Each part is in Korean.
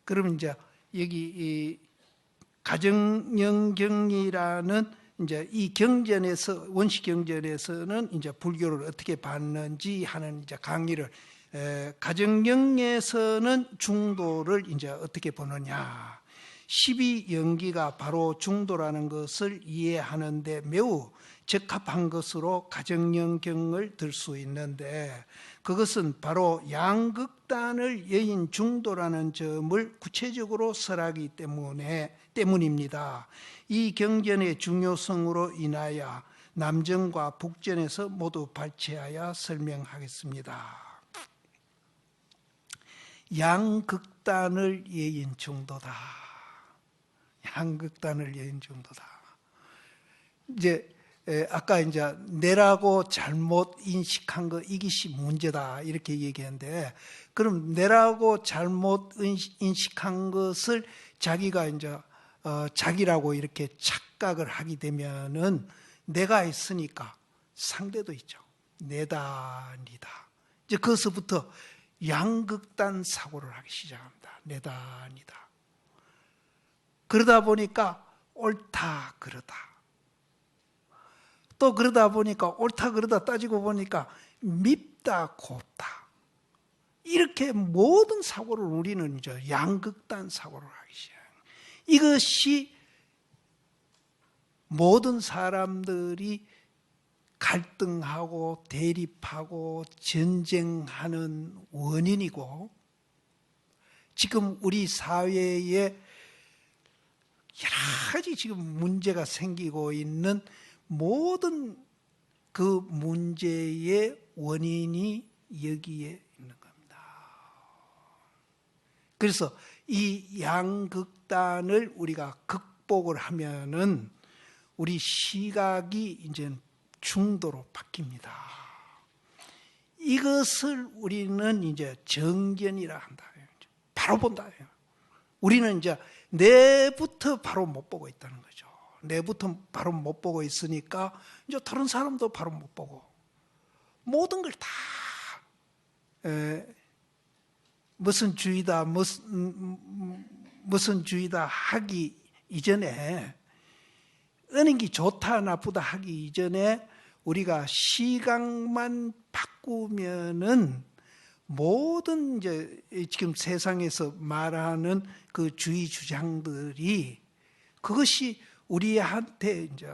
그러면 이제 여기 이 가정연경이라는 이제 이 경전에서, 원시 경전에서는 이제 불교를 어떻게 봤는지 하는 이제 강의를, 가정경에서는 중도를 이제 어떻게 보느냐, 12연기가 바로 중도라는 것을 이해하는데 매우 적합한 것으로 가정연경을 들 수 있는데, 그것은 바로 양극단을 여인 중도라는 점을 구체적으로 설하기 때문입니다. 이 경전의 중요성으로 인하여 남전과 북전에서 모두 발췌하여 설명하겠습니다. 양극단을 여인 중도다. 양극단을 여인 중도다. 이제 아까 이제 내라고 잘못 인식한 거, 이것이 문제다 이렇게 얘기했는데, 그럼 내라고 잘못 인식한 것을 자기가 이제 자기라고 이렇게 착각을 하게 되면은 내가 있으니까 상대도 있죠. 내다 니다. 이제 거기서부터 양극단 사고를 하기 시작합니다. 내다 니다. 그러다 보니까 옳다 그러다. 또 그러다 보니까 옳다 그러다 따지고 보니까 밉다 곱다. 이렇게 모든 사고를 우리는 이제 양극단 사고를 하기 시작합니다. 이것이 모든 사람들이 갈등하고 대립하고 전쟁하는 원인이고, 지금 우리 사회에 여러 가지 지금 문제가 생기고 있는 모든 그 문제의 원인이 여기에 있는 겁니다. 그래서 이 양극단을 우리가 극복을 하면은 우리 시각이 이제 중도로 바뀝니다. 이것을 우리는 이제 정견이라 한다. 바로 본다. 우리는 이제 내부터 바로 못 보고 있다는 거죠. 내부터 바로 못 보고 있으니까 이제 다른 사람도 바로 못 보고, 모든 걸 다 무슨 주의다 무슨 주의다 하기 이전에, 어느 게 좋다 나쁘다 하기 이전에 우리가 시각만 바꾸면은 모든 이제 지금 세상에서 말하는 그 주의 주장들이, 그것이 우리한테 이제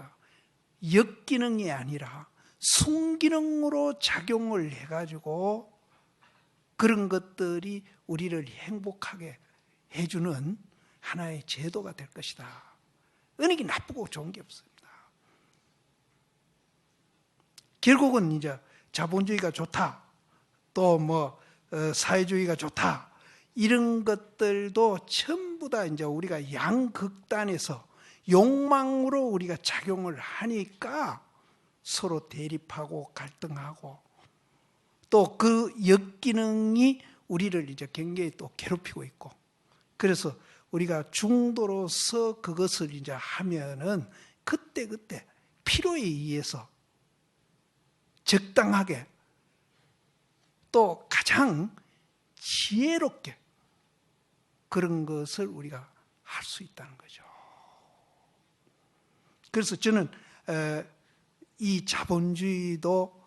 역기능이 아니라 순기능으로 작용을 해가지고 그런 것들이 우리를 행복하게 해주는 하나의 제도가 될 것이다. 어느 게 나쁘고 좋은 게 없습니다. 결국은 이제 자본주의가 좋다, 또 뭐 사회주의가 좋다, 이런 것들도 전부 다 이제 우리가 양극단에서 욕망으로 우리가 작용을 하니까 서로 대립하고 갈등하고, 또 그 역기능이 우리를 이제 굉장히 또 괴롭히고 있고, 그래서 우리가 중도로서 그것을 이제 하면은 그때 필요에 의해서 적당하게 또 가장 지혜롭게 그런 것을 우리가 할 수 있다는 거죠. 그래서 저는 이 자본주의도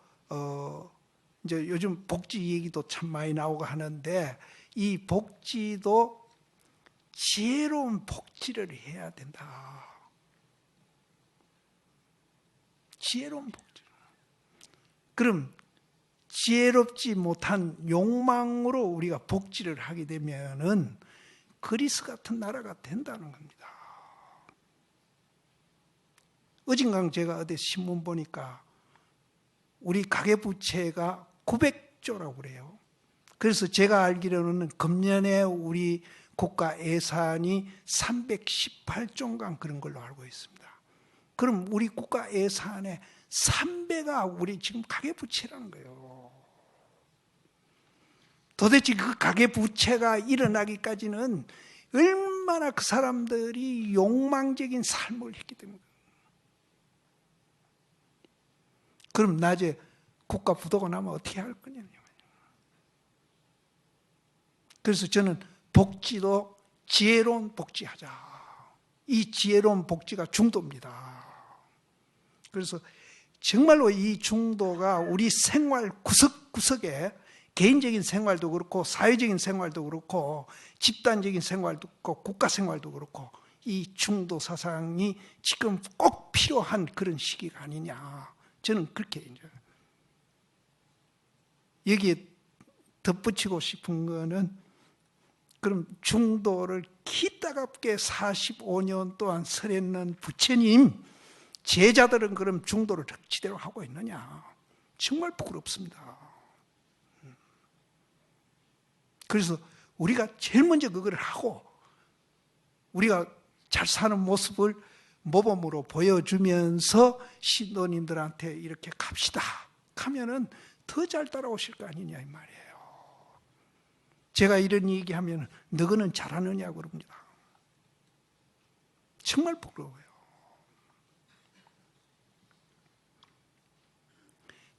이제 요즘 복지 얘기도 참 많이 나오고 하는데, 이 복지도 지혜로운 복지를 해야 된다. 지혜로운 복지. 그럼 지혜롭지 못한 욕망으로 우리가 복지를 하게 되면은 그리스 같은 나라가 된다는 겁니다. 어젠가 제가 어디 신문 보니까 우리 가계부채가 900조라고 그래요. 그래서 제가 알기로는 금년에 우리 국가 예산이 318조인가 그런 걸로 알고 있습니다. 그럼 우리 국가 예산의 3배가 우리 지금 가계부채라는 거예요. 도대체 그 가계부채가 일어나기까지는 얼마나 그 사람들이 욕망적인 삶을 했기 때문에. 그럼 나중에 국가 부도가 나면 어떻게 할 거냐. 그래서 저는 복지도 지혜로운 복지하자. 이 지혜로운 복지가 중도입니다. 그래서 정말로 이 중도가 우리 생활 구석구석에 개인적인 생활도 그렇고 사회적인 생활도 그렇고 집단적인 생활도 그렇고 국가 생활도 그렇고 이 중도 사상이 지금 꼭 필요한 그런 시기가 아니냐. 저는 그렇게 이제 여기에 덧붙이고 싶은 거는 그럼 중도를 기따갑게 45년 동안 설했는 부처님 제자들은 그럼 중도를 제대로 하고 있느냐. 정말 부끄럽습니다. 그래서 우리가 제일 먼저 그걸 하고 우리가 잘 사는 모습을 모범으로 보여주면서 신도님들한테 이렇게 갑시다 하면은 더 잘 따라오실 거 아니냐 이 말이에요. 제가 이런 얘기하면 너희는 잘하느냐고 그럽니다. 정말 부끄러워요.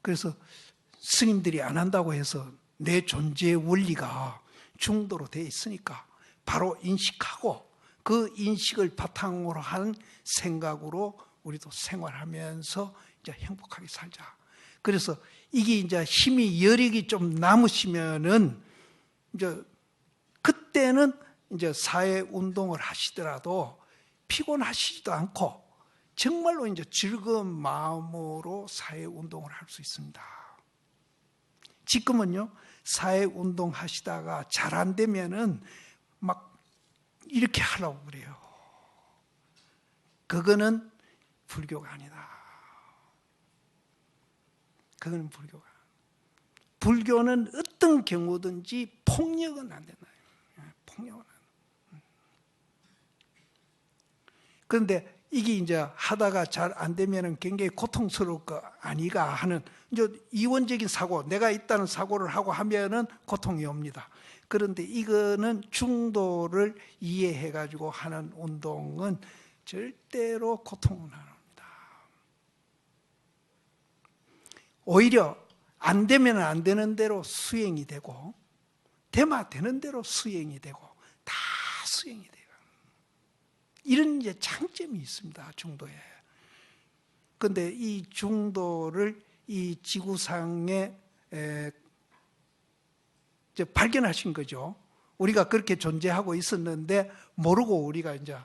그래서 스님들이 안 한다고 해서 내 존재의 원리가 중도로 되어 있으니까 바로 인식하고 그 인식을 바탕으로 한 생각으로 우리도 생활하면서 이제 행복하게 살자. 그래서 이게 이제 힘이 여력이 좀 남으시면은 이제 그때는 이제 사회 운동을 하시더라도 피곤하시지도 않고 정말로 이제 즐거운 마음으로 사회 운동을 할 수 있습니다. 지금은요, 사회 운동 하시다가 잘 안 되면은 막 이렇게 하려고 그래요. 그거는 불교가 아니다. 그거는 불교가. 불교는 어떤 경우든지 폭력은 안 된다. 폭력은 안 된다. 그런데 이게 이제 하다가 잘 안 되면은 굉장히 고통스러울 거 아니가 하는 이제 이원적인 사고, 내가 있다는 사고를 하고 하면은 고통이 옵니다. 그런데 이거는 중도를 이해해 가지고 하는 운동은 절대로 고통은 안 옵니다. 오히려 안 되면 안 되는 대로 수행이 되고 되면 되는 대로 수행이 되고 다 수행이 돼요. 이런 이제 장점이 있습니다. 중도에. 그런데 이 중도를 이 지구상에 이제 발견하신 거죠. 우리가 그렇게 존재하고 있었는데 모르고 우리가 이제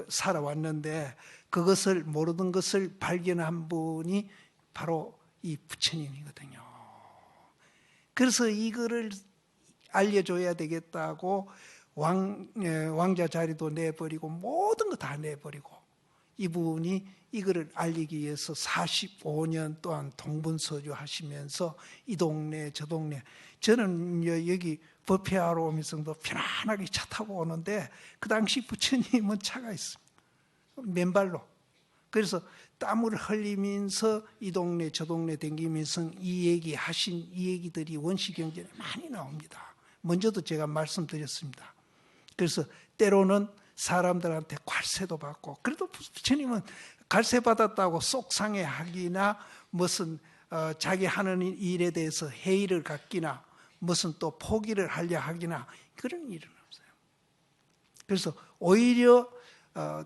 살아왔는데 그것을 모르는 것을 발견한 분이 바로 이 부처님이거든요. 그래서 이거를 알려줘야 되겠다고 왕자 자리도 내버리고 모든 거 다 내버리고 이분이 이거를 알리기 위해서 45년 동안 동분서주 하시면서 이 동네 저 동네 저는 여기 법회하러 오면서 편안하게 차 타고 오는데 그 당시 부처님은 차가 있습니다. 맨발로. 그래서 땀을 흘리면서 이 동네 저 동네 댕기면서 이 얘기들이 원시경전에 많이 나옵니다. 먼저도 제가 말씀드렸습니다. 그래서 때로는 사람들한테 괄세도 받고 그래도 부처님은 괄세 받았다고 속상해하기나 무슨 자기 하는 일에 대해서 회의를 갖기나 무슨 또 포기를 하려 하기나 그런 일은 없어요. 그래서 오히려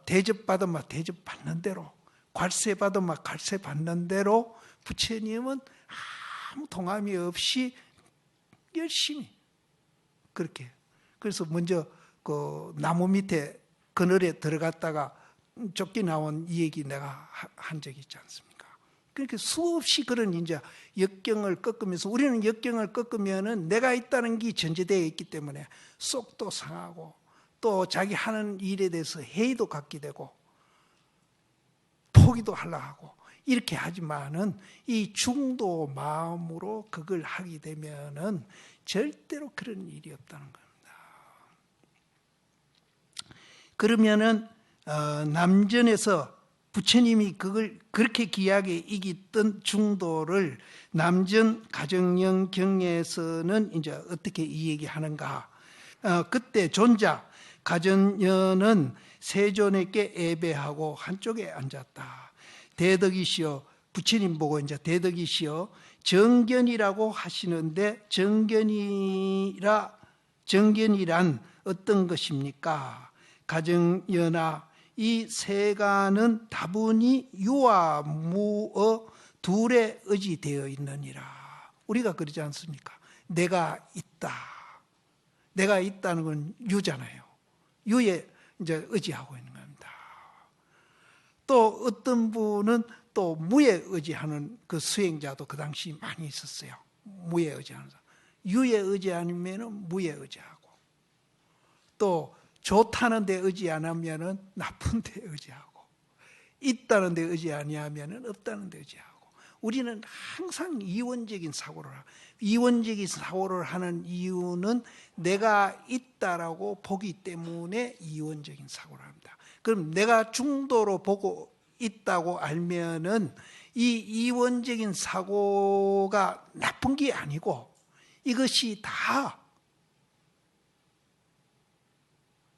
대접받으면 대접받는 대로 괄세 받으면 괄세 받는 대로 부처님은 아무 동함이 없이 열심히 그렇게. 그래서 먼저 그 나무 밑에 그늘에 들어갔다가 쫓기 나온 이 얘기 내가 한 적이 있지 않습니까? 그렇게 수없이 그런 이제 역경을 겪으면서 우리는 역경을 겪으면은 내가 있다는 게 전제되어 있기 때문에 속도 상하고 또 자기 하는 일에 대해서 회의도 갖게 되고 포기도 하려 하고 이렇게 하지만은 이 중도 마음으로 그걸 하게 되면은 절대로 그런 일이 없다는 겁니다. 그러면은 남전에서 부처님이 그걸 그렇게 귀하게 이겼던 중도를 남전 가정령 경에서는 이제 어떻게 이 얘기하는가? 그때 존자 가정령은 세존에게 예배하고 한쪽에 앉았다. 대덕이시여 부처님 보고 이제 대덕이시여 정견이라고 하시는데 정견이란 어떤 것입니까? 가정연하 이 세간은 다분히 유와 무의 둘에 의지되어 있느니라. 우리가 그러지 않습니까? 내가 있다. 내가 있다는 건 유잖아요. 유에 이제 의지하고 있는 겁니다. 또 어떤 분은 또 무에 의지하는 그 수행자도 그 당시 많이 있었어요. 무에 의지하는 사람. 유에 의지하면 무에 의지하고, 또 좋다는 데 의지 안 하면은 나쁜 데 의지하고, 있다는 데 의지 아니하면은 없다는 데 의지하고. 우리는 항상 이원적인 사고를 이원적인 사고를 하는 이유는 내가 있다라고 보기 때문에 이원적인 사고를 합니다. 그럼 내가 중도로 보고 있다고 알면은 이 이원적인 사고가 나쁜 게 아니고 이것이 다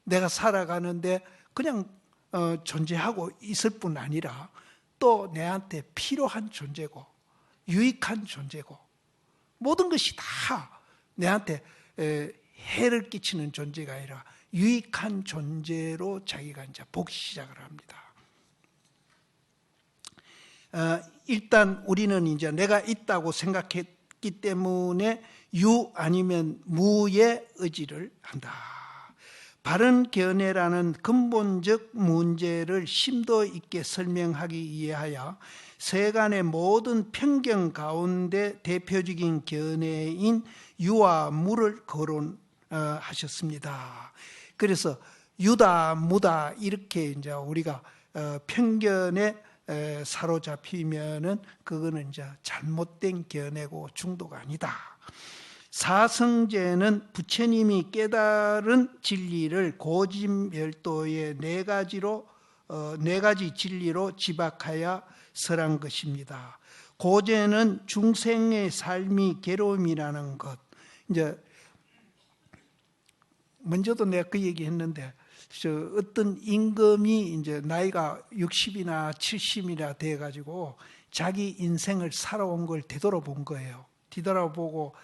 내가 살아가는데 그냥 존재하고 있을 뿐 아니라 또 내한테 필요한 존재고 유익한 존재고 모든 것이 다 내한테 해를 끼치는 존재가 아니라 유익한 존재로 자기가 이제 보기 시작을 합니다. 일단 우리는 이제 내가 있다고 생각했기 때문에 유 아니면 무의 의지를 한다. 바른 견해라는 근본적 문제를 심도 있게 설명하기 위하여 세간의 모든 편견 가운데 대표적인 견해인 유와 무를 거론하셨습니다. 그래서 유다, 무다 이렇게 이제 우리가 편견에 사로잡히면은 그거는 이제 잘못된 견해고 중도가 아니다. 사성제는 부처님이 깨달은 진리를 고진멸도의 네 가지 진리로 지박하여 설한 것입니다. 고제는 중생의 삶이 괴로움이라는 것. 이제 먼저도 내가 그 얘기했는데, 어떤 임금이 이제 나이가 60이나 70이나 돼 가지고 자기 인생을 살아온 걸 되돌아본 거예요. 뒤돌아보고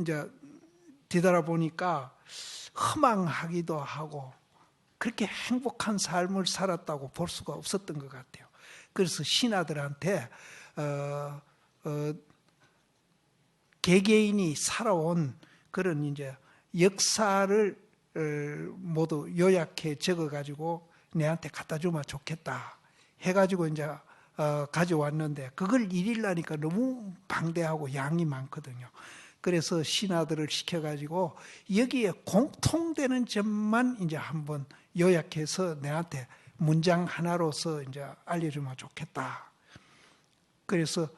이제 뒤돌아보니까 허망하기도 하고 그렇게 행복한 삶을 살았다고 볼 수가 없었던 것 같아요. 그래서 신하들한테 개개인이 살아온 그런 이제 역사를 모두 요약해 적어가지고 내한테 갖다 주면 좋겠다 해가지고 이제 가져왔는데 그걸 일일하니까 너무 방대하고 양이 많거든요. 그래서 신하들을 시켜가지고 여기에 공통되는 점만 이제 한번 요약해서 내한테 문장 하나로서 이제 알려주면 좋겠다. 그래서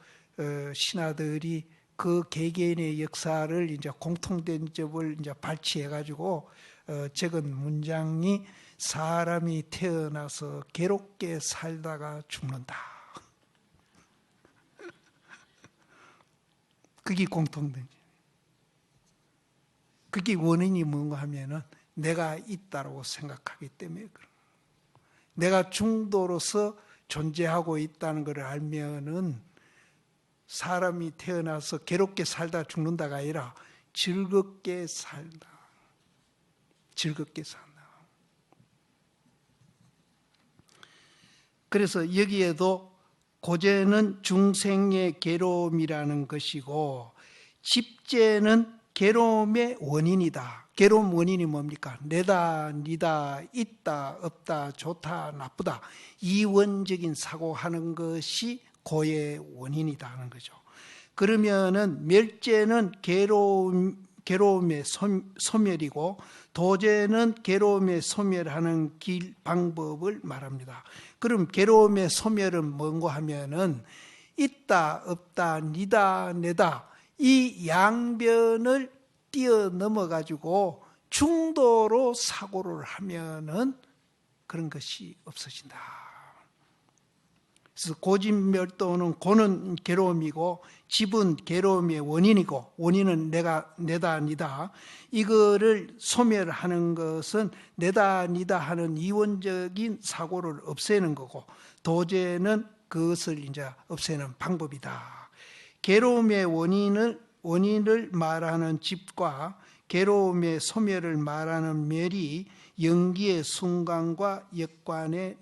신하들이 그 개개인의 역사를 이제 공통된 점을 이제 발췌해가지고 적은 문장이 사람이 태어나서 괴롭게 살다가 죽는다. 그게 공통된 점. 그게 원인이 뭔가 하면은 내가 있다고 생각하기 때문에 그런 거예요. 내가 중도로서 존재하고 있다는 걸 알면은 사람이 태어나서 괴롭게 살다 죽는다가 아니라 즐겁게 산다. 즐겁게 산다. 그래서 여기에도 고제는 중생의 괴로움이라는 것이고 집제는 괴로움의 원인이다. 괴로움 원인이 뭡니까? 내다, 니다, 있다, 없다, 좋다, 나쁘다. 이원적인 사고하는 것이 고의 원인이다 하는 거죠. 그러면은 멸제는 괴로움의 소멸이고 도제는 괴로움의 소멸하는 길 방법을 말합니다. 그럼 괴로움의 소멸은 뭔가 하면은 있다, 없다, 니다, 내다 이 양변을 뛰어넘어 가지고 중도로 사고를 하면은 그런 것이 없어진다. 그래서 고진멸도는 고는 괴로움이고 집은 괴로움의 원인이고 원인은 내다 니다 이거를 소멸하는 것은 내다 니다 하는 이원적인 사고를 없애는 거고 도제는 그것을 이제 없애는 방법이다. 괴로움의 원인을 말하는 집과 괴로움의 소멸을 말하는 멸이 연기의 순간과 역관의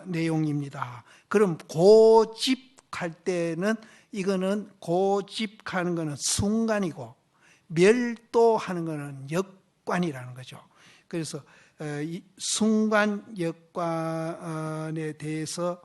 내용입니다. 그럼 고집할 때는 이거는 고집하는 거는 순간이고 멸도하는 거는 역관이라는 거죠. 그래서 이 순간 역관에 대해서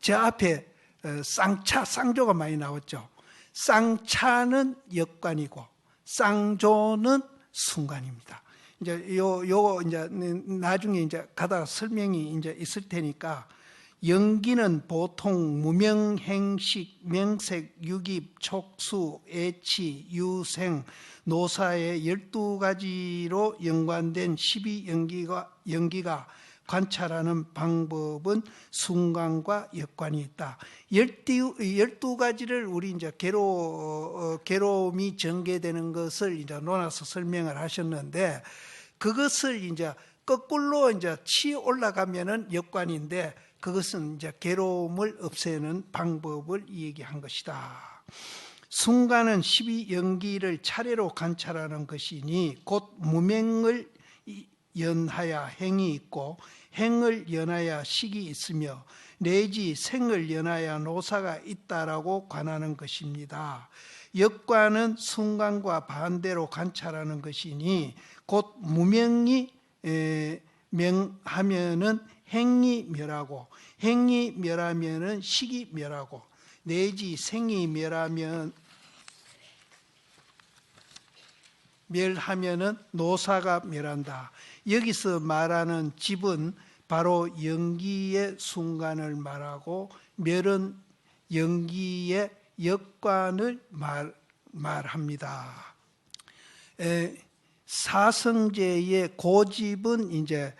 제 앞에 쌍차, 쌍조가 많이 나왔죠. 쌍차는 역관이고 쌍조는 순간입니다. 이제 요거 이제 나중에 이제 가다가 설명이 이제 있을 테니까 연기는 보통 무명, 행식, 명색, 유깁, 촉수, 애치, 유생, 노사의 12가지로 연관된 12연기가 관찰하는 방법은 순간과 역관이 있다. 12가지를 우리 이제 괴로움이 전개되는 것을 이제 논아서 설명을 하셨는데, 그것을 이제 거꾸로 이제 치 올라가면은 역관인데, 그것은 이제 괴로움을 없애는 방법을 얘기한 것이다. 순간은 12연기를 차례로 관찰하는 것이니 곧 무명을 연하야 행이 있고 행을 연하야 식이 있으며 내지 생을 연하야 노사가 있다라고 관하는 것입니다. 역관은 순간과 반대로 관찰하는 것이니 곧 무명이 명하면은 행이 멸하고 행이 멸하면은 식이 멸하고 내지 생이 멸하면은 노사가 멸한다. 여기서 말하는 집은 바로 연기의 순간을 말하고 멸은 연기의 역관을 말합니다. 사성제의 고집은 이제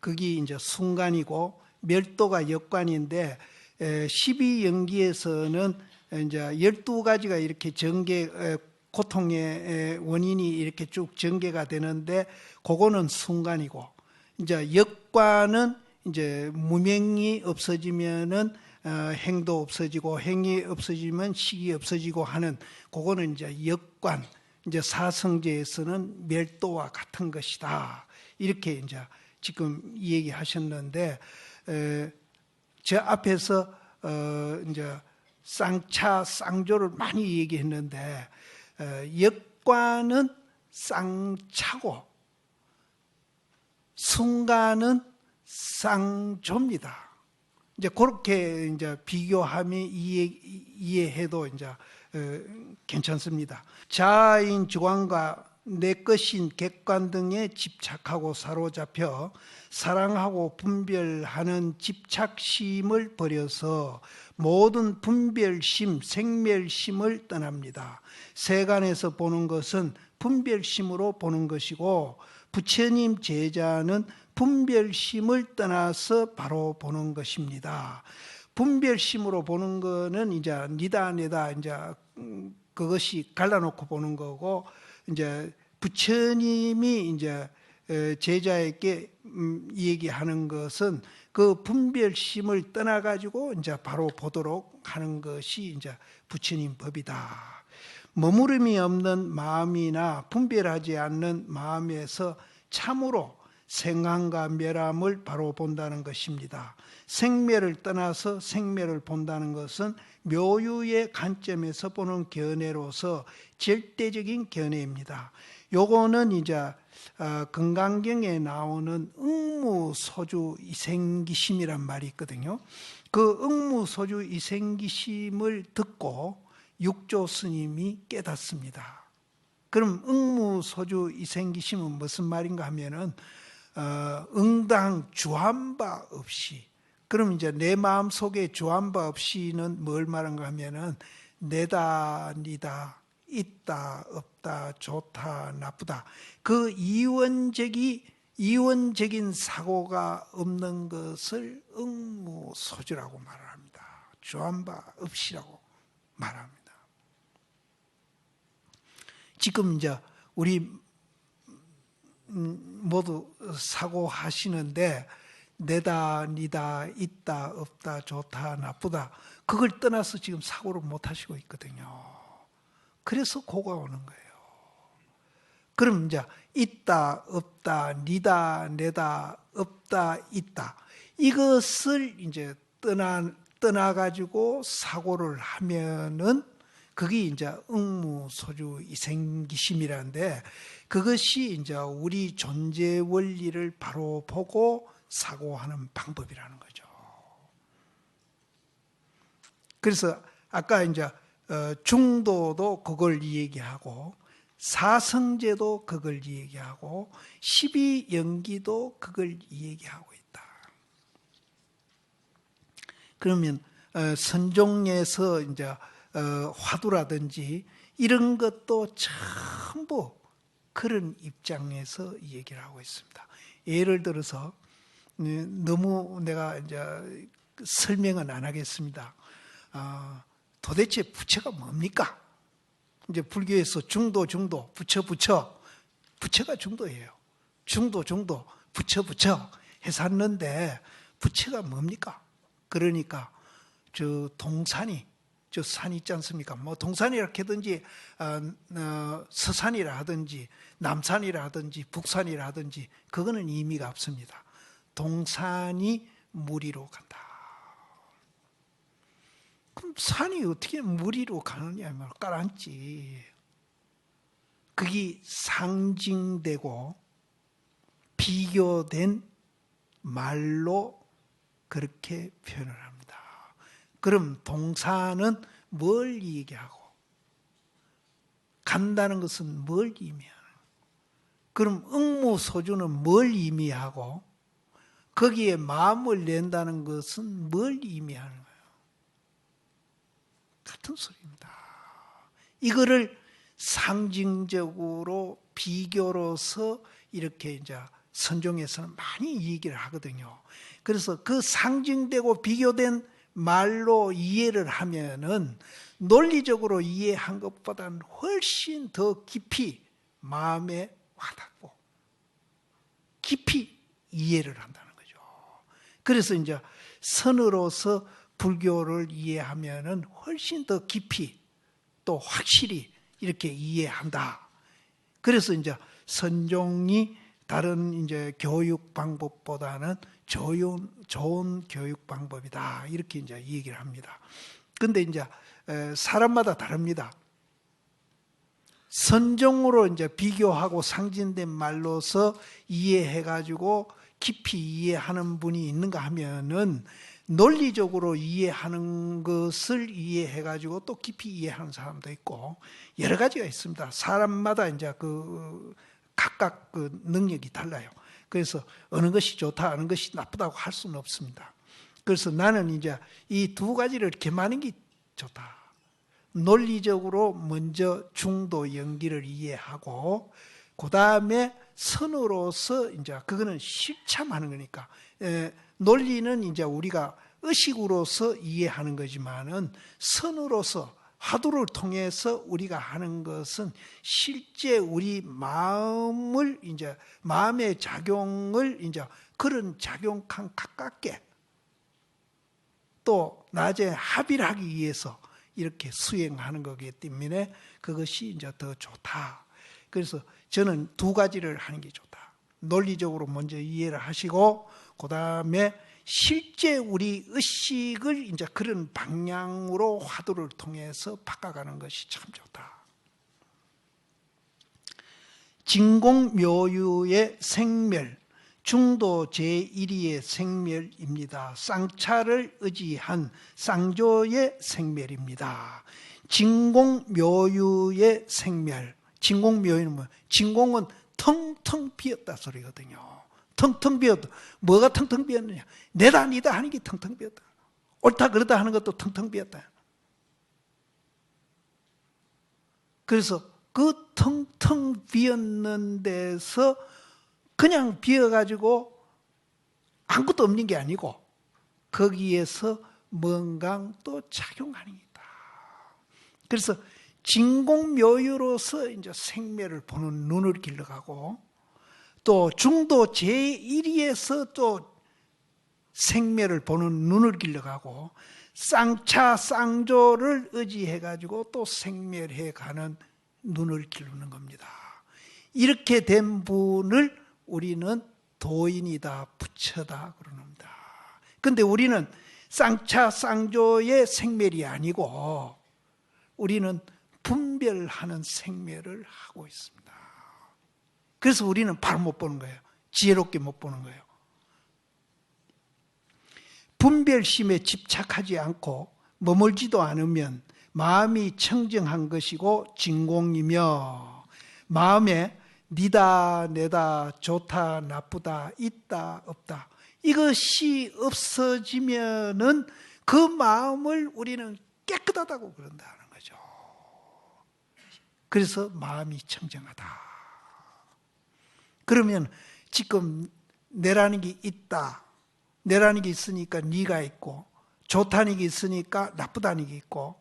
그게 이제 순간이고 멸도가 역관인데 12연기에서는 이제 12가지가 이렇게 고통의 원인이 이렇게 쭉 전개가 되는데 그거는 순간이고 이제 역관은 이제 무명이 없어지면은 행도 없어지고 행이 없어지면 식이 없어지고 하는 그거는 이제 역관, 이제 사성제에서는 멸도와 같은 것이다. 이렇게 이제 지금 얘기하셨는데 저 앞에서 이제 쌍차, 쌍조를 많이 얘기했는데 역관은 쌍차고 순간은 쌍조입니다. 이제 그렇게 이제 비교하면 이해해도 이제 괜찮습니다. 자아인 주관과 내 것인 객관 등에 집착하고 사로잡혀 사랑하고 분별하는 집착심을 버려서 모든 분별심, 생멸심을 떠납니다. 세간에서 보는 것은 분별심으로 보는 것이고 부처님 제자는 분별심을 떠나서 바로 보는 것입니다. 분별심으로 보는 거는 이제 니다 내다 이제 그것이 갈라놓고 보는 거고 이제 부처님이 이제 제자에게 얘기하는 것은 그 분별심을 떠나가지고 이제 바로 보도록 하는 것이 이제 부처님 법이다. 머무름이 없는 마음이나 분별하지 않는 마음에서 참으로 생함과 멸함을 바로 본다는 것입니다. 생멸을 떠나서 생멸을 본다는 것은 묘유의 관점에서 보는 견해로서 절대적인 견해입니다. 요거는 이제 건강경에 나오는 응무소주 이생기심이란 말이 있거든요. 그 응무소주 이생기심을 듣고 육조 스님이 깨닫습니다. 그럼 응무소주 이생기심은 무슨 말인가 하면은 응당 주한 바 없이, 그럼 이제 내 마음 속에 주한 바 없이는 뭘 말한가 하면은 내다 니다 있다 없다 좋다 나쁘다 그 이원적인 사고가 없는 것을 응무소주라고 말을 합니다. 주한 바 없이라고 말합니다. 지금 이제 우리 모두 사고하시는데 내다 니다 있다 없다 좋다 나쁘다 그걸 떠나서 지금 사고를 못 하시고 있거든요. 그래서 고가 오는 거예요. 그럼 이제 있다, 없다, 니다, 내다, 없다, 있다. 이것을 이제 떠나가지고 사고를 하면은 그게 이제 응무소주 이생기심이라는데 그것이 이제 우리 존재 원리를 바로 보고 사고하는 방법이라는 거죠. 그래서 아까 이제 중도도 그걸 얘기하고 사성제도 그걸 얘기하고 12연기도 그걸 얘기하고 있다. 그러면 선종에서 이제 화두라든지 이런 것도 전부 그런 입장에서 얘기를 하고 있습니다. 예를 들어서 너무 내가 이제 설명은 안 하겠습니다. 도대체 부처가 뭡니까? 이제 불교에서 중도, 부처, 부처가 중도예요. 중도, 부처 해서 했는데 부처가 뭡니까? 그러니까 저 동산이 저 산 있지 않습니까? 뭐 동산이라 하든지 서산이라 하든지 남산이라 하든지 북산이라 하든지 그거는 의미가 없습니다. 동산이 무리로 간다. 그럼 산이 어떻게 무리로 가느냐 깔았지. 그게 상징되고 비교된 말로 그렇게 표현을 합니다. 그럼 동산은 뭘 얘기하고 간다는 것은 뭘 의미하는? 그럼 응무소주는 뭘 의미하고 거기에 마음을 낸다는 것은 뭘 의미하는 거예요? 같은 소리입니다. 이거를 상징적으로 비교로서 이렇게 이제 선종에서는 많이 얘기를 하거든요. 그래서 그 상징되고 비교된 말로 이해를 하면은 논리적으로 이해한 것보다는 훨씬 더 깊이 마음에 와닿고 깊이 이해를 한다는 거죠. 그래서 이제 선으로서 불교를 이해하면은 훨씬 더 깊이 또 확실히 이렇게 이해한다. 그래서 이제 선종이 다른 이제 교육 방법보다는 좋은 교육 방법이다. 이렇게 이제 얘기를 합니다. 근데 이제 사람마다 다릅니다. 선종으로 이제 비교하고 상징된 말로서 이해해가지고 깊이 이해하는 분이 있는가 하면은 논리적으로 이해하는 것을 이해해가지고 또 깊이 이해하는 사람도 있고 여러 가지가 있습니다. 사람마다 이제 각각 그 능력이 달라요. 그래서 어느 것이 좋다, 어느 것이 나쁘다고 할 수는 없습니다. 그래서 나는 이제 이 두 가지를 겸하는 게 좋다. 논리적으로 먼저 중도 연기를 이해하고 그 다음에 선으로서 이제 그거는 실참하는 거니까 논리는 이제 우리가 의식으로서 이해하는 거지만은 선으로서 화두를 통해서 우리가 하는 것은 실제 우리 마음을 이제 마음의 작용을 이제 그런 작용칸 가깝게 또 낮에 합의를 하기 위해서 이렇게 수행하는 거기 때문에 그것이 이제 더 좋다. 그래서 저는 두 가지를 하는 게 좋다. 논리적으로 먼저 이해를 하시고 그 다음에 실제 우리 의식을 이제 그런 방향으로 화두를 통해서 바꿔가는 것이 참 좋다. 진공묘유의 생멸, 중도 제1위의 생멸입니다. 쌍차를 의지한 쌍조의 생멸입니다. 진공묘유의 생멸. 진공묘유는 뭐예요? 진공은 텅텅 비었다 소리거든요. 텅텅 비었다. 뭐가 텅텅 비었느냐? 내다 니다 하는 게 텅텅 비었다. 옳다 그르다 하는 것도 텅텅 비었다. 그래서 그 텅텅 비었는 데서 그냥 비어가지고 아무것도 없는 게 아니고 거기에서 뭔가 또 작용하는 게 있다. 그래서 진공묘유로서 이제 생멸을 보는 눈을 길러가고 또 중도 제1위에서 또 생멸을 보는 눈을 길러가고 쌍차 쌍조를 의지해가지고 또 생멸해가는 눈을 기르는 겁니다. 이렇게 된 분을 우리는 도인이다, 부처다 그러는다. 그런데 우리는 쌍차 쌍조의 생멸이 아니고 우리는 분별하는 생멸을 하고 있습니다. 그래서 우리는 바로 못 보는 거예요. 지혜롭게 못 보는 거예요. 분별심에 집착하지 않고 머물지도 않으면 마음이 청정한 것이고 진공이며 마음에 니다 내다 좋다 나쁘다 있다 없다 이것이 없어지면은 그 마음을 우리는 깨끗하다고 그런다는 거죠. 그래서 마음이 청정하다. 그러면 지금 내라는 게 있다. 내라는 게 있으니까 네가 있고 좋다는 게 있으니까 나쁘다는 게 있고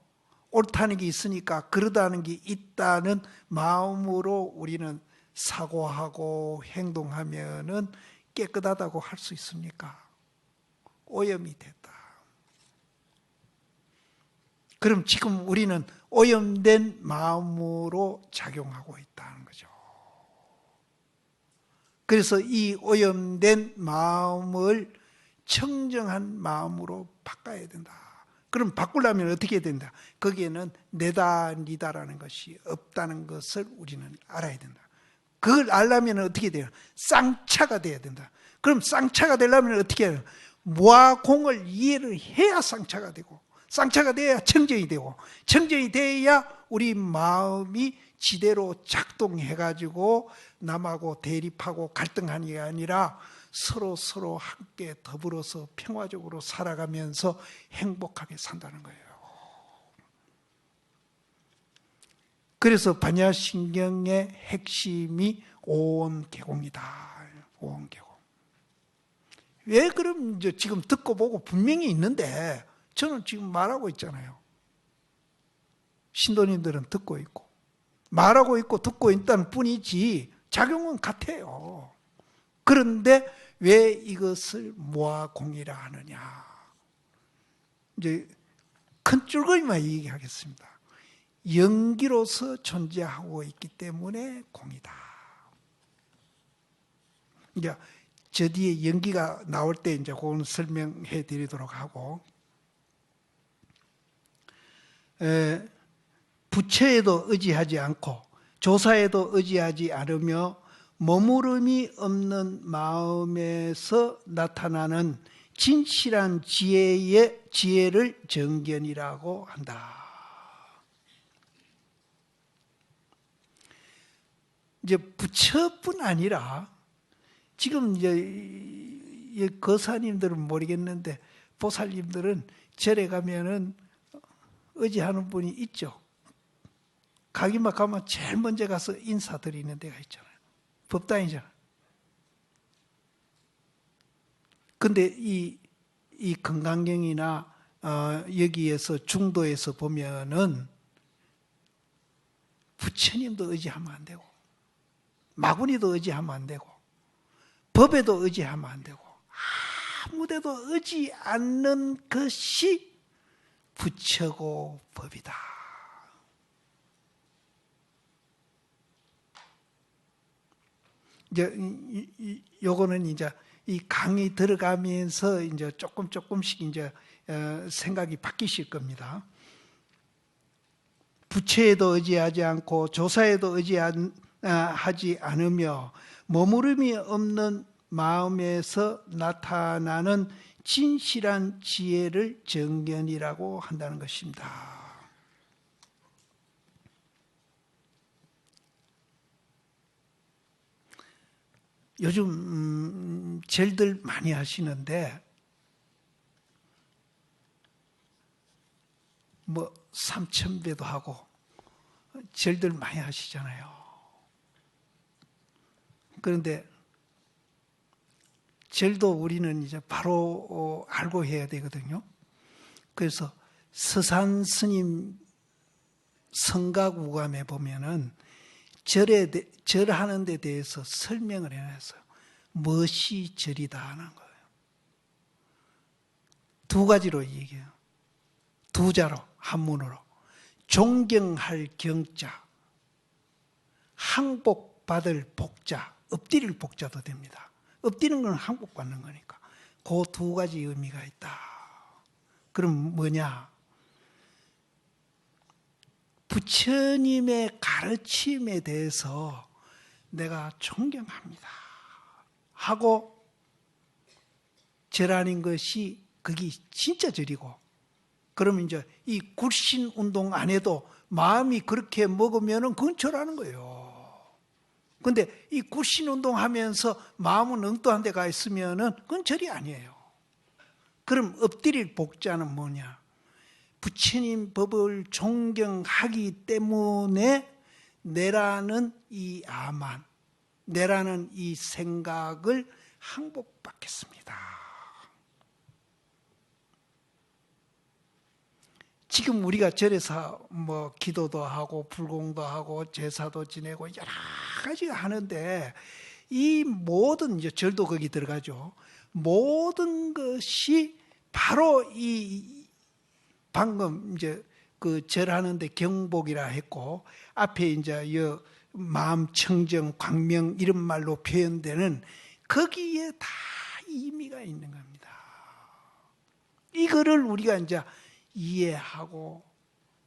옳다는 게 있으니까 그러다는 게 있다는 마음으로 우리는 사고하고 행동하면은 깨끗하다고 할 수 있습니까? 오염이 됐다. 그럼 지금 우리는 오염된 마음으로 작용하고 있다는 거죠. 그래서 이 오염된 마음을 청정한 마음으로 바꿔야 된다. 그럼 바꾸려면 어떻게 해야 된다? 거기에는 내다 니다라는 것이 없다는 것을 우리는 알아야 된다. 그걸 알려면 어떻게 돼요? 쌍차가 돼야 된다. 그럼 쌍차가 되려면 어떻게 해요? 무아 공을 이해를 해야 쌍차가 되고 쌍차가 돼야 청정이 되고 청정이 돼야 우리 마음이 지대로 작동해가지고 남하고 대립하고 갈등하는 게 아니라 서로 함께 더불어서 평화적으로 살아가면서 행복하게 산다는 거예요. 그래서 반야신경의 핵심이 오온개공이다. 오온개공. 왜 그럼 이제 지금 듣고 보고 분명히 있는데 저는 지금 말하고 있잖아요. 신도님들은 듣고 있고 말하고 있고 듣고 있다는 뿐이지 작용은 같아요. 그런데 왜 이것을 무아공이라 하느냐? 이제 큰 줄거리만 얘기하겠습니다. 연기로서 존재하고 있기 때문에 공이다. 이제 저 뒤에 연기가 나올 때 이제 그건 설명해 드리도록 하고, 부처에도 의지하지 않고 조사에도 의지하지 않으며 머무름이 없는 마음에서 나타나는 진실한 지혜를 정견이라고 한다. 이제 부처뿐 아니라 지금 이제 거사님들은 모르겠는데 보살님들은 절에 가면은 의지하는 분이 있죠. 가기만 가면 제일 먼저 가서 인사드리는 데가 있잖아요. 법당이잖아요. 근데 이 건강경이나 여기에서 중도에서 보면은 부처님도 의지하면 안 되고 마구니도 의지하면 안 되고 법에도 의지하면 안 되고 아무데도 의지 않는 것이 부처고 법이다. 이제 요거는 이제 이 강의 들어가면서 이제 조금씩 이제 생각이 바뀌실 겁니다. 부처에도 의지하지 않고 조사에도 의지하지 않으며 머무름이 없는 마음에서 나타나는 진실한 지혜를 정견이라고 한다는 것입니다. 요즘 절들 많이 하시는데 뭐 삼천배도 하고 절들 많이 하시잖아요. 그런데 절도 우리는 이제 바로 알고 해야 되거든요. 그래서 서산 스님 성각우감에 보면은 절하는 데 대해서 설명을 해놨어요. 무엇이 절이다 하는 거예요. 두 가지로 얘기해요. 두 자로 한문으로 존경할 경자, 항복받을 복자, 엎드릴 복자도 됩니다. 엎드리는 건 항복받는 거니까. 그 두 가지 의미가 있다. 그럼 뭐냐? 부처님의 가르침에 대해서 내가 존경합니다 하고 절하는 것이 그게 진짜 절이고, 그러면 이제 이 굴신 운동 안 해도 마음이 그렇게 먹으면은 그건 절하는 거예요. 근데 이 굴신 운동 하면서 마음은 엉뚱한 데 가 있으면은 그건 절이 아니에요. 그럼 엎드릴 복자는 뭐냐? 부처님 법을 존경하기 때문에 내라는 이 아만, 내라는 이 생각을 항복받겠습니다. 지금 우리가 절에서 뭐 기도도 하고 불공도 하고 제사도 지내고 여러 가지 하는데, 이 모든, 이제 절도 거기 들어가죠. 모든 것이 바로 이 방금 이제 그 절하는데 경복이라 했고, 앞에 이제 여 마음 청정, 광명 이런 말로 표현되는 거기에 다 의미가 있는 겁니다. 이거를 우리가 이제 이해하고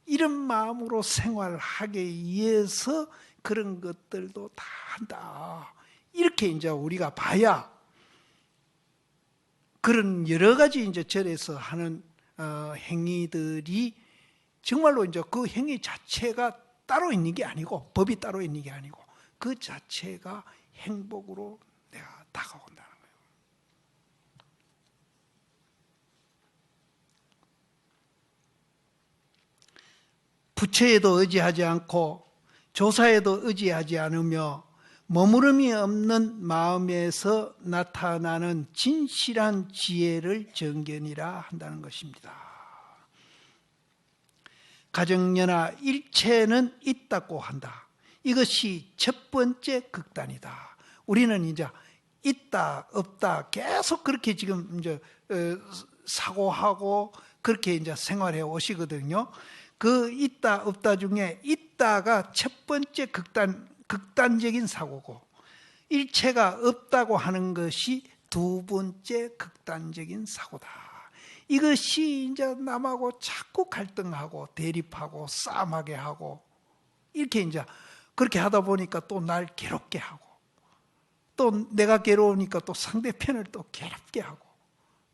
이런 마음으로 생활하기 위해서 그런 것들도 다 한다. 이렇게 이제 우리가 봐야 그런 여러 가지 이제 절에서 하는 행위들이 정말로 이제 그 행위 자체가 따로 있는 게 아니고, 법이 따로 있는 게 아니고, 그 자체가 행복으로 내가 다가온다는 거예요. 부처에도 의지하지 않고 조사에도 의지하지 않으며 머무름이 없는 마음에서 나타나는 진실한 지혜를 정견이라 한다는 것입니다. 가정연화 일체는 있다고 한다. 이것이 첫 번째 극단이다. 우리는 이제 있다 없다 계속 그렇게 지금 이제 사고하고 그렇게 이제 생활해 오시거든요. 그 있다 없다 중에 있다가 첫 번째 극단적인 사고고, 일체가 없다고 하는 것이 두 번째 극단적인 사고다. 이것이 이제 남하고 자꾸 갈등하고 대립하고 싸움하게 하고, 이렇게 이제 그렇게 하다 보니까 또 날 괴롭게 하고, 또 내가 괴로우니까 또 상대편을 또 괴롭게 하고,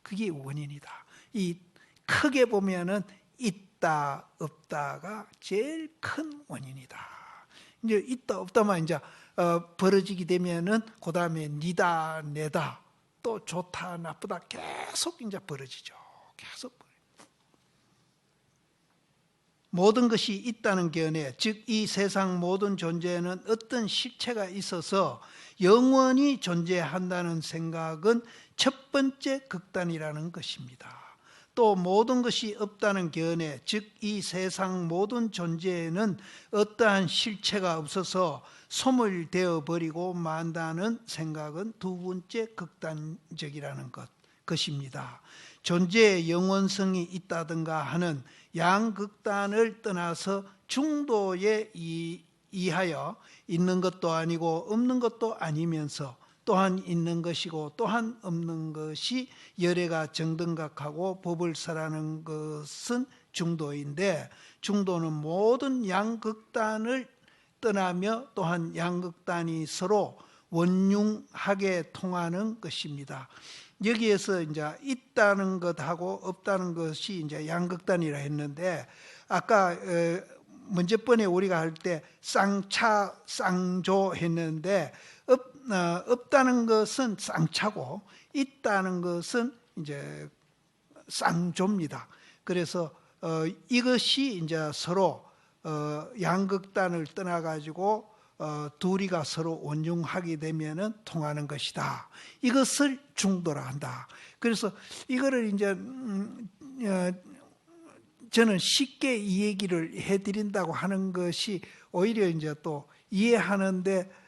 그게 원인이다. 이 크게 보면은 있다 없다가 제일 큰 원인이다. 이제 있다 없다만 이제 벌어지게 되면은 그 다음에 니다 내다 또 좋다 나쁘다 계속 이제 벌어지죠. 계속. 모든 것이 있다는 견해, 즉 이 세상 모든 존재에는 어떤 실체가 있어서 영원히 존재한다는 생각은 첫 번째 극단이라는 것입니다. 또 모든 것이 없다는 견해, 즉 이 세상 모든 존재에는 어떠한 실체가 없어서 소멸되어 버리고 만다는 생각은 두 번째 극단적이라는 것입니다. 존재의 영원성이 있다든가 하는 양극단을 떠나서 중도에 이하여 있는 것도 아니고 없는 것도 아니면서 또한 있는 것이고 또한 없는 것이 열애가 정등각하고 법을 설하는 것은 중도인데, 중도는 모든 양극단을 떠나며 또한 양극단이 서로 원융하게 통하는 것입니다. 여기에서 이제 있다는 것하고 없다는 것이 이제 양극단이라 했는데, 아까 먼저 번에 우리가 할 때 쌍차 쌍조 했는데, 없다는 것은 쌍차고 있다는 것은 이제 쌍조입니다. 그래서 이것이 이제 서로 양극단을 떠나 가지고 둘이가 서로 원융하게 되면은 통하는 것이다. 이것을 중도라 한다. 그래서 이거를 이제 저는 쉽게 이 얘기를 해드린다고 하는 것이 오히려 이제 또 이해하는데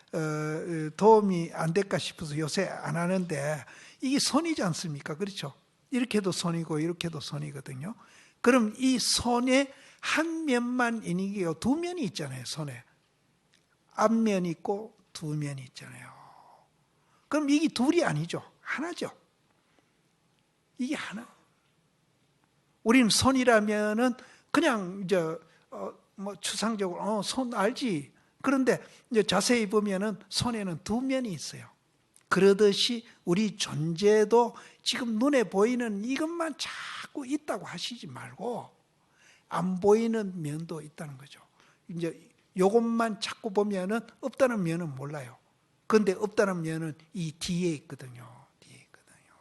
도움이 안 될까 싶어서 요새 안 하는데, 이게 선이지 않습니까? 그렇죠? 이렇게도 선이고 이렇게도 선이거든요. 그럼 이 손에 한 면만 있는 게요. 두 면이 있잖아요. 손에 앞면이 있고 두 면이 있잖아요. 그럼 이게 둘이 아니죠. 하나죠. 이게 하나. 우리는 손이라면은 그냥 뭐 추상적으로 손 알지. 그런데 이제 자세히 보면은 손에는 두 면이 있어요. 그러듯이 우리 존재도 지금 눈에 보이는 이것만 자꾸 있다고 하시지 말고 안 보이는 면도 있다는 거죠. 이제 요것만 자꾸 보면은 없다는 면은 몰라요. 그런데 없다는 면은 이 뒤에 있거든요. 뒤에 있거든요.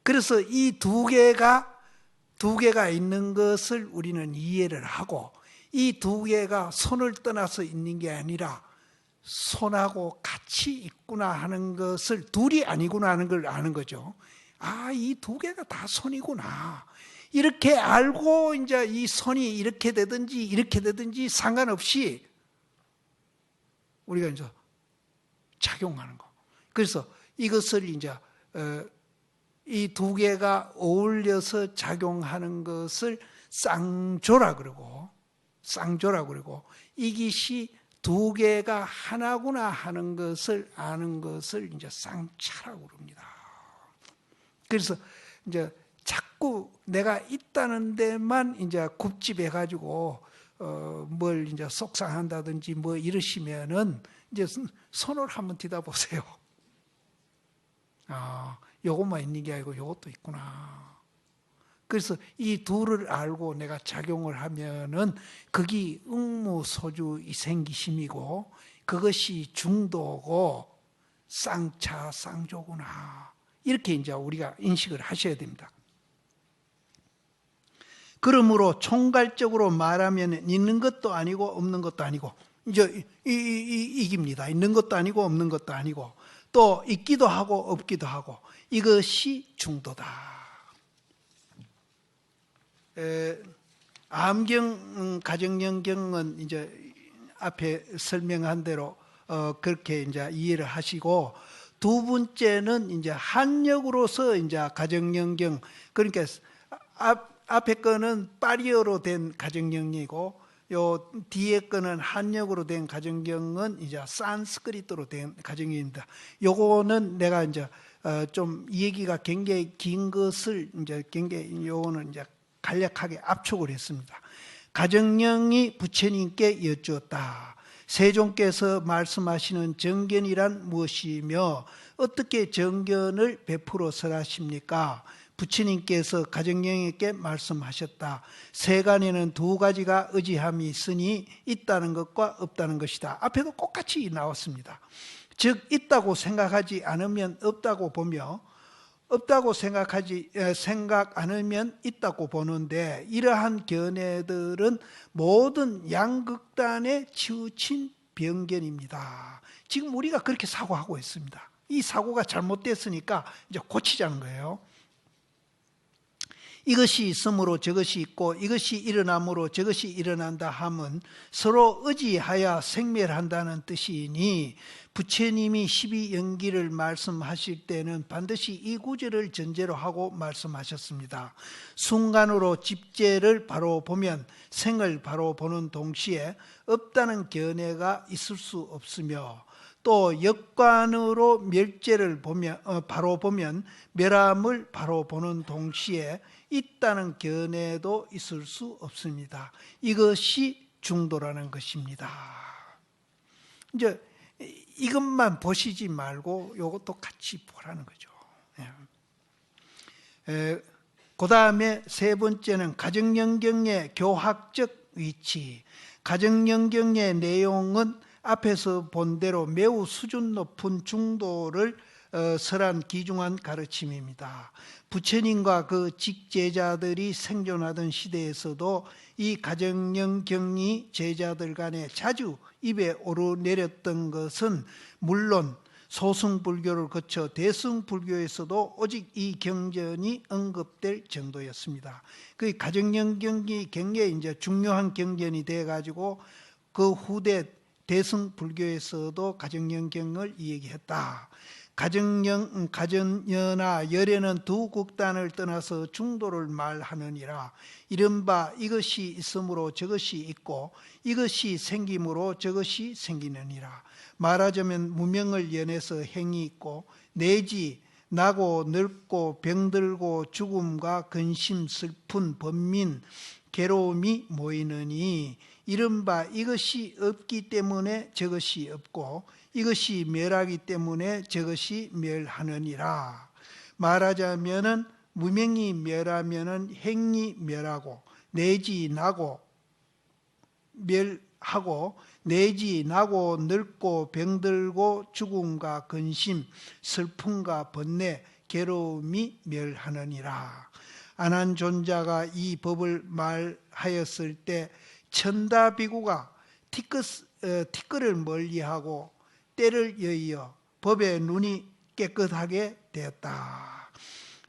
그래서 이 두 개가 있는 것을 우리는 이해를 하고 이 두 개가 손을 떠나서 있는 게 아니라 손하고 같이 있구나 하는 것을 둘이 아니구나 하는 걸 아는 거죠. 아, 이 두 개가 다 손이구나. 이렇게 알고 이제 이 손이 이렇게 되든지 상관없이 우리가 이제 작용하는 거. 그래서 이것을 이제 이 두 개가 어울려서 작용하는 것을 쌍조라 그러고 이것이 두 개가 하나구나 하는 것을 아는 것을 이제 쌍차라고 그럽니다. 그래서 이제 자꾸 내가 있다는 데만 이제 굽집해 가지고 뭘 이제 속상한다든지 뭐 이러시면은 이제 손을 한번 뒤다 보세요. 아, 요것만 있는 게 아니고 요것도 있구나. 그래서 이 둘을 알고 내가 작용을 하면은 그게 응무소주 생기심이고 그것이 중도고 쌍차 쌍조구나. 이렇게 이제 우리가 인식을 하셔야 됩니다. 그러므로 총괄적으로 말하면 있는 것도 아니고 없는 것도 아니고 이제 이깁니다. 있는 것도 아니고 없는 것도 아니고 또 있기도 하고 없기도 하고 이것이 중도다. 암경 가정연경은 이제 앞에 설명한 대로 그렇게 이제 이해를 하시고 두 번째는 이제 한역으로서 이제 가정연경 그러니까 앞에 거는 파리어로 된 가정연경이고 요 뒤에 거는 한역으로 된 가정경은 이제 산스크리트로 된 가정경입니다. 요거는 내가 이제 좀 얘기가 굉장히 긴 것을 이제 굉장히 요거는 이제 간략하게 압축을 했습니다. 가정령이 부처님께 여쭈었다. 세종께서 말씀하시는 정견이란 무엇이며 어떻게 정견을 베풀어 설하십니까? 부처님께서 가정령에게 말씀하셨다. 세간에는 두 가지가 의지함이 있으니 있다는 것과 없다는 것이다. 앞에도 똑같이 나왔습니다. 즉 있다고 생각하지 않으면 없다고 보며 없다고 생각 않으면 있다고 보는데 이러한 견해들은 모든 양극단에 치우친 병견입니다. 지금 우리가 그렇게 사고하고 있습니다. 이 사고가 잘못됐으니까 이제 고치자는 거예요. 이것이 있으므로 저것이 있고 이것이 일어남으로 저것이 일어난다 함은 서로 의지하여 생멸한다는 뜻이니 부처님이 12연기를 말씀하실 때는 반드시 이 구절을 전제로 하고 말씀하셨습니다. 순간으로 집재를 바로 보면 생을 바로 보는 동시에 없다는 견해가 있을 수 없으며 또 역관으로 멸재를 바로 보면 멸함을 바로 보는 동시에 있다는 견해도 있을 수 없습니다. 이것이 중도라는 것입니다. 이제 이것만 보시지 말고 이것도 같이 보라는 거죠. 그 다음에 세 번째는 가정연경의 교학적 위치. 가정연경의 내용은 앞에서 본 대로 매우 수준 높은 중도를 설한 귀중한 가르침입니다. 부처님과 그 직제자들이 생존하던 시대에서도 이 가정연경이 제자들 간에 자주 입에 오르내렸던 것은 물론 소승불교를 거쳐 대승불교에서도 오직 이 경전이 언급될 정도였습니다. 그 가정연경이 굉장히 이제 중요한 경전이 돼가지고 그 후대 대승불교에서도 가정연경을 이야기했다. 가정녀나 열애는 두 극단을 떠나서 중도를 말하느니라. 이른바 이것이 있으므로 저것이 있고 이것이 생김으로 저것이 생기느니라. 말하자면 무명을 연해서 행이 있고 내지 나고 늙고 병들고 죽음과 근심 슬픈 번민 괴로움이 모이느니 이른바 이것이 없기 때문에 저것이 없고 이것이 멸하기 때문에 저것이 멸하느니라. 말하자면은 무명이 멸하면은 행이 멸하고 내지 나고 멸하고 내지 나고 늙고 병들고 죽음과 근심 슬픔과 번뇌 괴로움이 멸하느니라. 아난존자가 이 법을 말하였을 때 천다비구가 티끌을 멀리하고 때를 여의어 법의 눈이 깨끗하게 되었다.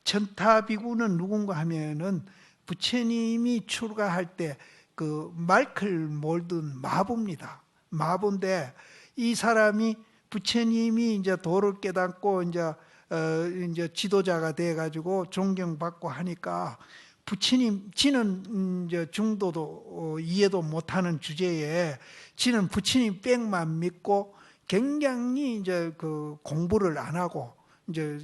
천타비구는 누군가 하면은 부처님이 출가할 때 그 말클 몰든 마부입니다. 마부인데 이 사람이 부처님이 이제 도를 깨닫고 이제 지도자가 돼 가지고 존경받고 하니까 부처님 지는 이제 중도도 이해도 못하는 주제에 지는 부처님 빽만 믿고 굉장히 이제 그 공부를 안 하고 이제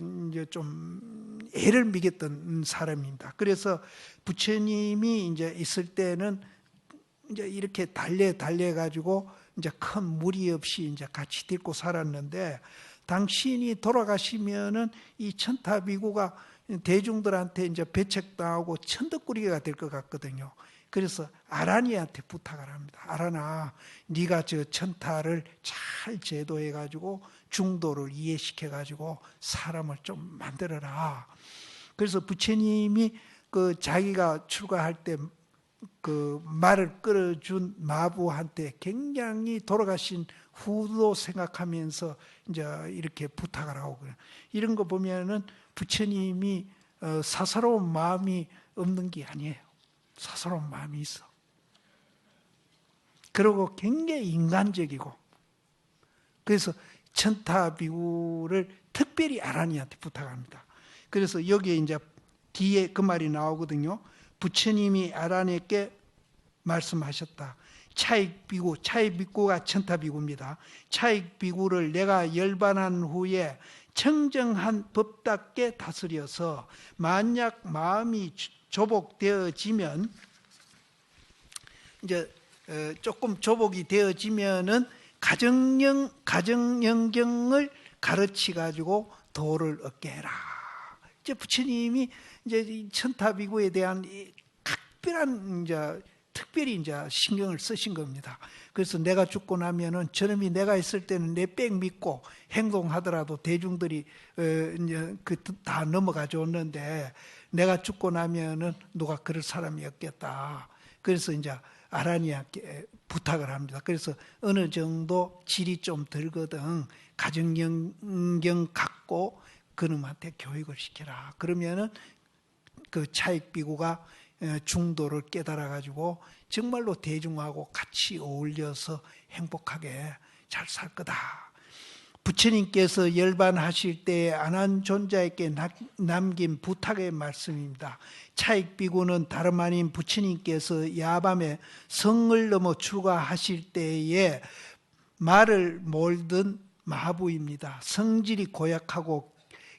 좀 애를 미겠던 사람입니다. 그래서 부처님이 이제 있을 때는 이제 이렇게 달래 가지고 이제 큰 무리 없이 이제 같이 딛고 살았는데 당신이 돌아가시면은 이 천타비구가 대중들한테 이제 배척당하고 천덕꾸리가 될 것 같거든요. 그래서 아라니한테 부탁을 합니다. 아라나, 네가 저 천타를 잘 제도해 가지고 중도를 이해시켜 가지고 사람을 좀 만들어라. 그래서 부처님이 그 자기가 출가할 때 그 말을 끌어준 마부한테 굉장히 돌아가신 후도 생각하면서 이제 이렇게 부탁을 하고 그래요. 이런 거 보면은 부처님이 사사로운 마음이 없는 게 아니에요. 사사로운 마음이 있어. 그리고 굉장히 인간적이고, 그래서 천타비구를 특별히 아라니한테 부탁합니다. 그래서 여기에 이제 뒤에 그 말이 나오거든요. 부처님이 아라니에게 말씀하셨다. 차익비구가 천타비구입니다. 차익비구를 내가 열반한 후에 청정한 법답게 다스려서 만약 마음이 조복되어지면 이제 조금 조복이 되어지면은 가정영경을 가르치 가지고 도를 얻게 해라. 이제 부처님이 이제 천타비구에 대한 각별한 이제 특별히 이제 신경을 쓰신 겁니다. 그래서 내가 죽고 나면은 저놈이 내가 있을 때는 내 빽 믿고 행동하더라도 대중들이 이제 그 다 넘어가 줬는데 내가 죽고 나면은 누가 그럴 사람이 없겠다. 그래서 이제 아라니아께 부탁을 합니다. 그래서 어느 정도 질이 좀 들거든 가정영경 갖고 그놈한테 교육을 시켜라. 그러면은 그 차익비구가 중도를 깨달아 가지고 정말로 대중하고 같이 어울려서 행복하게 잘 살 거다. 부처님께서 열반하실 때에 아난존자에게 남긴 부탁의 말씀입니다. 차익비구는 다름 아닌 부처님께서 야밤에 성을 넘어 출가하실 때에 말을 몰던 마부입니다. 성질이 고약하고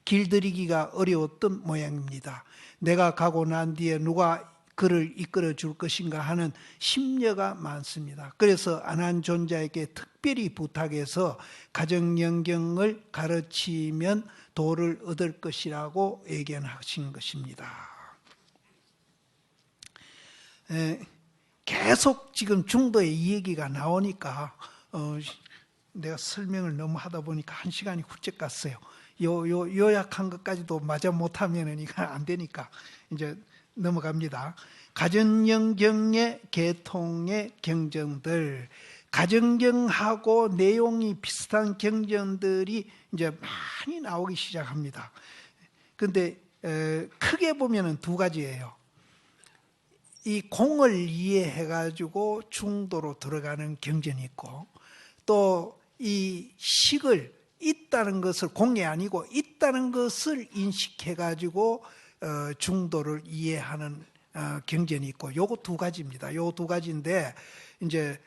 길들이기가 어려웠던 모양입니다. 내가 가고 난 뒤에 누가 그를 이끌어 줄 것인가 하는 심려가 많습니다. 그래서 아난존자에게 특별히 부탁해서 가정영경을 가르치면 도를 얻을 것이라고 예견하신 것입니다. 계속 지금 중도의 이 얘기가 나오니까 내가 설명을 너무 하다 보니까 1시간이 훌쩍 갔어요. 요약한 것까지도 마저 못하면 이거 안 되니까 이제 넘어갑니다. 가정영경의 계통의 경전들, 가정경하고 내용이 비슷한 경전들이 이제 많이 나오기 시작합니다. 그런데 크게 보면은 두 가지예요. 이 공을 이해해 가지고 중도로 들어가는 경전이 있고 또 이 식을 있다는 것을, 공이 아니고 있다는 것을 인식해 가지고 중도를 이해하는 경전이 있고, 요거 두 가지입니다. 요 두 가지인데, 이제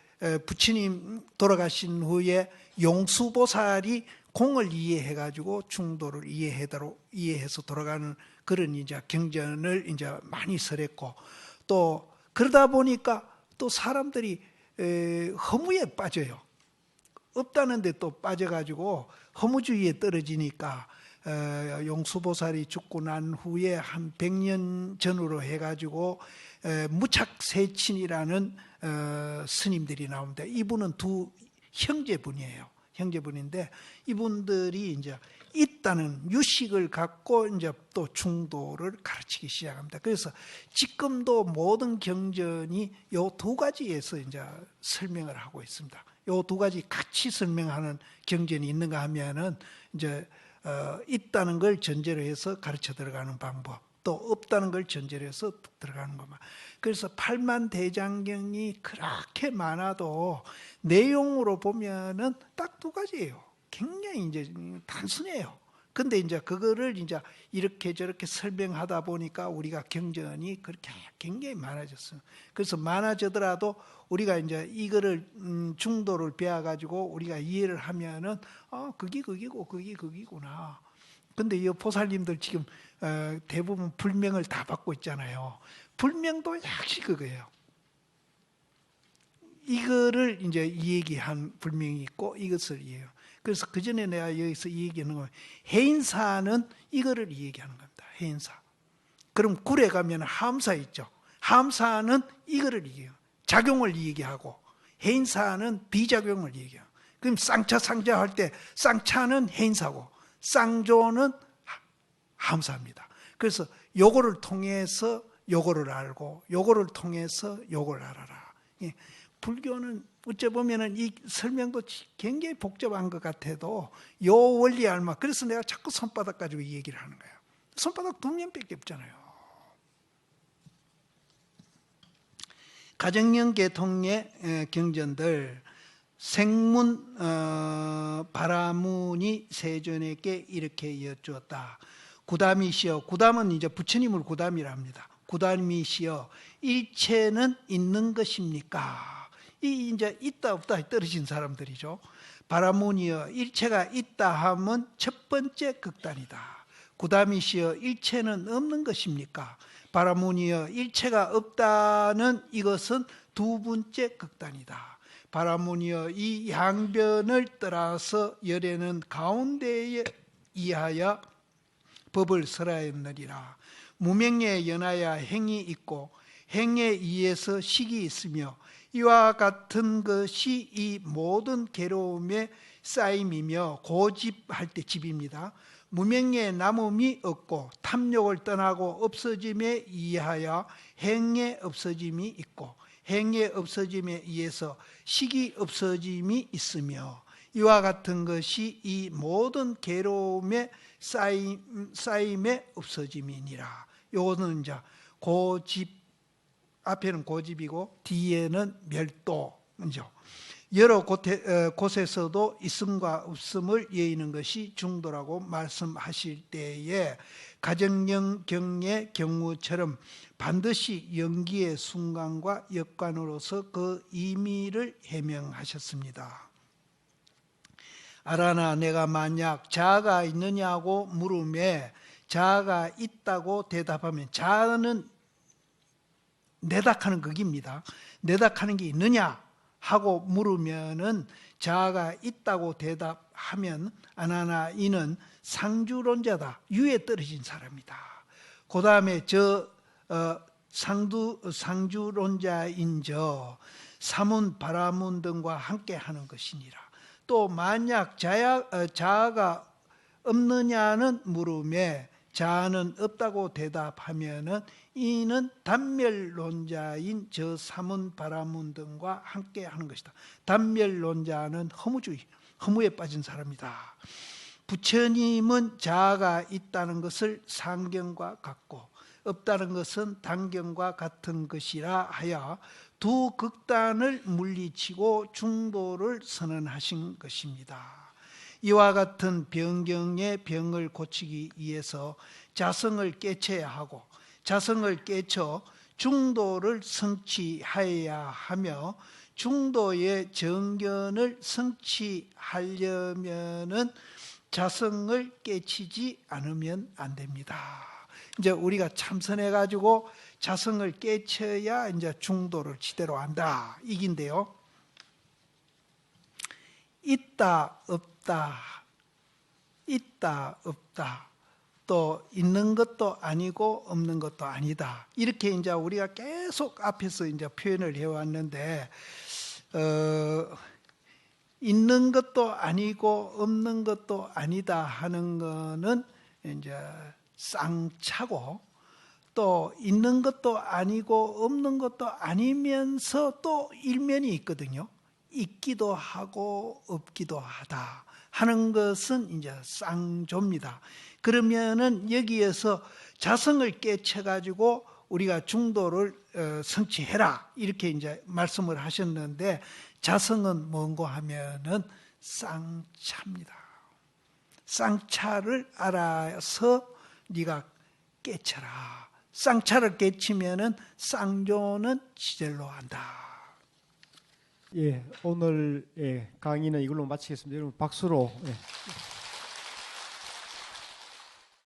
부처님 돌아가신 후에 용수보살이 공을 이해해 가지고 중도를 이해해서 돌아가는 그런 이제 경전을 이제 많이 설했고, 또 그러다 보니까 또 사람들이 허무에 빠져요. 없다는데 또 빠져가지고 허무주의에 떨어지니까, 용수보살이 죽고 난 후에 한 100년 전으로 해가지고 무착세친이라는 스님들이 나옵니다. 이분은 두 형제분이에요. 형제분인데, 이분들이 이제 있다는 유식을 갖고 이제 또 중도를 가르치기 시작합니다. 그래서 지금도 모든 경전이 요 두 가지에서 이제 설명을 하고 있습니다. 요 두 가지 같이 설명하는 경전이 있는가 하면은, 이제 있다는 걸 전제로 해서 가르쳐 들어가는 방법, 또 없다는 걸 전제로 해서 들어가는 것만. 그래서 팔만대장경이 그렇게 많아도 내용으로 보면은 딱 두 가지예요. 굉장히 이제 단순해요. 근데 이제 그거를 이제 이렇게 저렇게 설명하다 보니까 우리가 경전이 그렇게 굉장히 많아졌어요. 그래서 많아지더라도 우리가 이제 이거를 중도를 배워가지고 우리가 이해를 하면은, 그게 그기고 그게 그기구나. 근데 이 보살님들 지금 대부분 불명을 다 받고 있잖아요. 불명도 역시 그거예요. 이거를 이제 이 얘기한 불명이 있고 이것을 이해해요. 그래서 그 전에 내가 여기서 이 얘기하는 건, 해인사는 이거를 얘기하는 겁니다. 해인사. 그럼 굴에 가면 함사 있죠. 함사는 이거를 얘기해요. 작용을 얘기하고, 해인사는 비작용을 얘기해요. 그럼 쌍차 상자 할 때 쌍차는 해인사고 쌍조는 함사입니다. 그래서 요거를 통해서 요거를 알고, 요거를 통해서 요걸 알아라. 불교는 어째 보면은 이 설명도 굉장히 복잡한 것 같아도 요 원리 알마. 그래서 내가 자꾸 손바닥 가지고 이 얘기를 하는 거예요. 손바닥 2면밖에 없잖아요. 가정령 계통의 경전들, 생문 바라문이 세존에게 이렇게 여쭈었다. 구담이시여, 구담은 이제 부처님을 구담이라 합니다. 구담이시여, 일체는 있는 것입니까? 이 이제 있다 없다 떨어진 사람들이죠. 바라문이여, 일체가 있다 하면 첫 번째 극단이다. 구담이시여, 일체는 없는 것입니까? 바라문이여, 일체가 없다는 이것은 두 번째 극단이다. 바라문이여, 이 양변을 떠나서 열에는 가운데에 이하여 법을 설하였느니라. 무명에 연하여 행이 있고 행에 의해서 식이 있으며, 이와 같은 것이 이 모든 괴로움의 쌓임이며, 고집할 때 집입니다. 무명에 남음이 없고 탐욕을 떠나고 없어짐에 의하여 행의 없어짐이 있고, 행의 없어짐에 의해서 식이 없어짐이 있으며, 이와 같은 것이 이 모든 괴로움의 쌓임의 없어짐이니라. 요거는 이제 고집, 앞에는 고집이고 뒤에는 멸도죠. 여러 곳에서도 있음과 없음을 여의는 것이 중도라고 말씀하실 때에, 가정령 경의 경우처럼 반드시 연기의 순간과 역관으로서 그 의미를 해명하셨습니다. 아라나, 내가 만약 자아가 있느냐고 물음에 자아가 있다고 대답하면, 자아는 내닥하는 극입니다. 내닥하는 게 있느냐 하고 물으면은 자아가 있다고 대답하면, 아나나, 이는 상주론자다. 유에 떨어진 사람이다. 그 다음에 상주론자인 저 사문 바라문 등과 함께 하는 것이니라. 또 만약 자아가 없느냐는 물음에 자아는 없다고 대답하면은, 이는 단멸론자인 저 사문 바라문 등과 함께 하는 것이다. 단멸론자는 허무주의, 허무에 빠진 사람이다. 부처님은 자아가 있다는 것을 상경과 같고 없다는 것은 단경과 같은 것이라 하여 두 극단을 물리치고 중도를 선언하신 것입니다. 이와 같은 병경의 병을 고치기 위해서 자성을 깨쳐야 하고 자성을 깨쳐 중도를 성취하여야 하며 중도의 정견을 성취하려면은 자성을 깨치지 않으면 안 됩니다. 이제 우리가 참선해 가지고 자성을 깨쳐야 이제 중도를 지대로 한다 이긴데요. 있다 없다 있다 없다 또 있는 것도 아니고 없는 것도 아니다. 이렇게 이제 우리가 계속 앞에서 이제 표현을 해왔는데, 있는 것도 아니고 없는 것도 아니다 하는 거는 이제 쌍차고, 또 있는 것도 아니고 없는 것도 아니면서 또 일면이 있거든요. 있기도 하고 없기도 하다 하는 것은 이제 쌍조입니다. 그러면은 여기에서 자성을 깨쳐가지고 우리가 중도를 성취해라 이렇게 이제 말씀을 하셨는데, 자성은 뭔고 하면은 쌍차입니다. 쌍차를 알아서 네가 깨쳐라. 쌍차를 깨치면은 쌍조는 지절로 한다. 예, 오늘 강의는 이걸로 마치겠습니다. 여러분 박수로. 예.